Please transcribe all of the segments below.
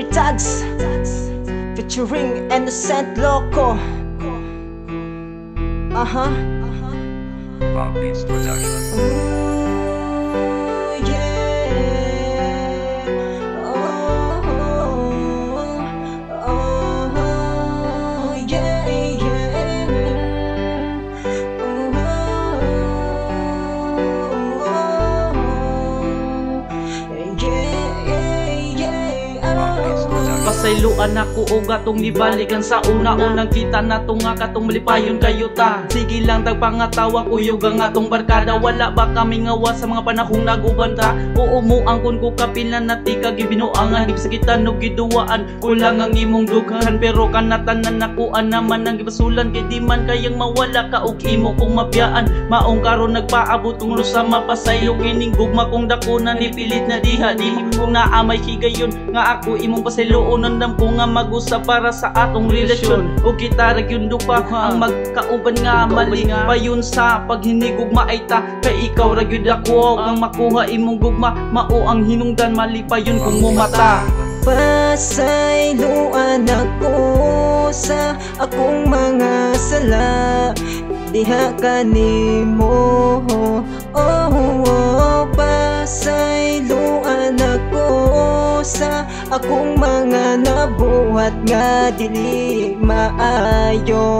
Tags featuring Innocent Loco. Bob Beats Production. Pasayloan ako o gatong nibalikan sa una-unang kita na tunga katong malipayon kayo ta. Sige lang tagpangatawa kuyog ang atong barkada. Wala ba kami ngawa sa mga panahong nagubanta? Oo mo angkon ko kapilan na tika gibinuangan. Ibsakitan o giduwaan kulang ang imong dughan. Pero kanatanan nakuan naman ang gibasulan. Kay di man kayang mawala ka og imo kong mabiyaan. Maong karon nagpaabot kong lusa mapasaylo. Kining gugma kong dakuna ni pilit na diha. Di kung naamay higayon nga ako imong pasayloon. Nandam ko nga mag-usap para sa atong relasyon. O kita ragyundo pa ang magkauban nga mali payon sa paghinigugma ay ta. Kay ikaw ragyud ako ang makuha imong gugma. Mao ang hinungdan mali payon kung mumata. Pasayloan ako sa akong mga sala. Diha ka nimo. Pasayloan ako sa akong mga nabuhat nga dili maayo.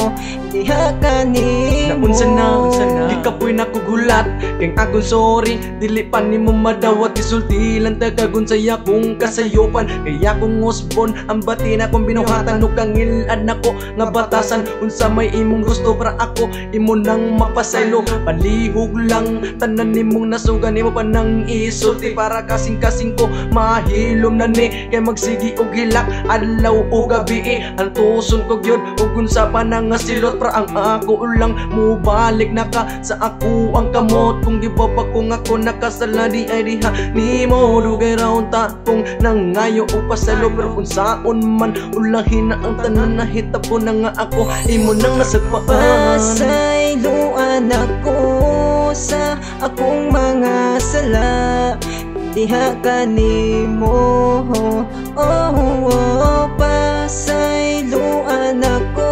Diha ka nimo. Naunsa na, di ka po'y nakugulat. Keng akong sorry, dili pa ni mo madawat. Isulti lang tagagun saya kong kasayopan. Kaya kong usbon, ang bati na kong binuhatan. O kang ilan ako nga batasan. Unsa may imong gusto para ako imo nang mapasaylo. Palihog lang, tanan nimong nasugan. Imo pa nang isulti para kasing-kasing ko mahilom na ni. Kaya magsigi og hilak, adlaw o gabi. Ang tuson ko gyud, ug unsa pa nang silot. Pra ang ako lang mubalik na ka sa ako ang kamot. Kung di ba pa kung ako nakasala di ay diha nimo. Dugay raon ta kung nangayo o pasalo. Pero kung saon man ulahin na ang tanan na hitabo na nga ako imo nang nasagpaan. Pasayloan ako sa akong mga sala. Diha ka nimo. Pasayloan ako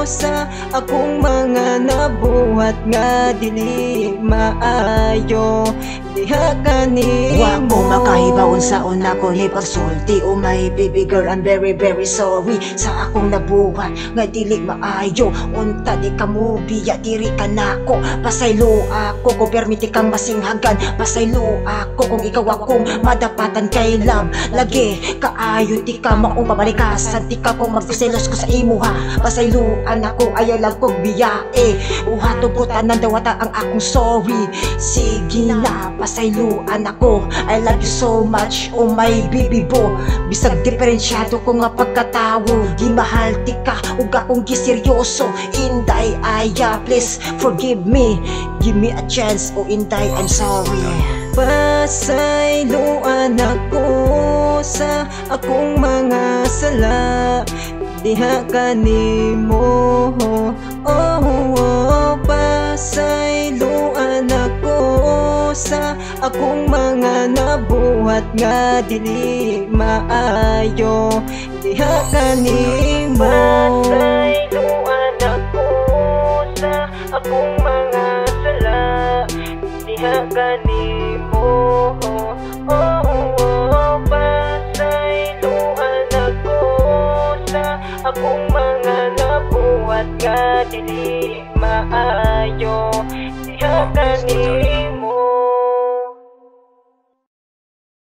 sa akong mga nabuhat nga dili maayo. Diha ka nimo. Wa mo makahibaon sa una ko ni pagsulti. Oh my baby girl, I'm very very sorry sa akong nabuhat nga dili maayo. Unta di ka mo biya diri ka nako. Pasaylo ako kung permiti kang masinghagan. Pasaylo ako kung ikaw akong madapatan kay love. Lagi kaayo di ka maong pamalikasan. Di ka kung magsiselos ko sa imo ha. Pasayloan ako ayaw lang kong biyae. Uhatong ko tanan dawata ang akong sorry. Sige na pasayloan ako. I love you so much, oh my baby bo. Bisag diferensyado ko nga pagkatawo. Di mahal ti ka, ug akong giseryoso. Inday, aya, please forgive me. Give me a chance, oh Inday, I'm sorry. Pasayloan ako sa akong mga sala. Diha ka nimo. Pasayloan ako sa akong mga nabuhat nga dili maayo. Diha ka nimo. Pasayloan ako sa akong mga sala. Diha ka nimo. Pasayloan ako sa akong mga nabuhat nga dili maayo. Diha ka nimo.